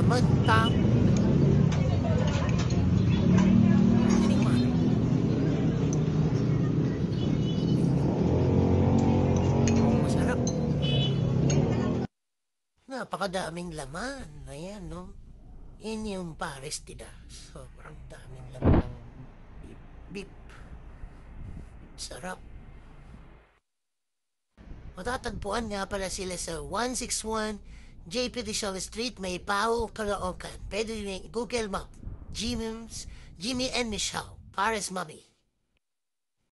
naman, tang. Galing man. Masarap. Napakadaming laman. Ayan, no? Yan yung Paris tida. Sobrang daming laman ng beef. Sarap. Matatagpuan nga pala sila sa 161 JP Rizal Street, may Pao, Caloocan. Pwede rin Google Map. Jimmy and Michelle. Paris Mommy.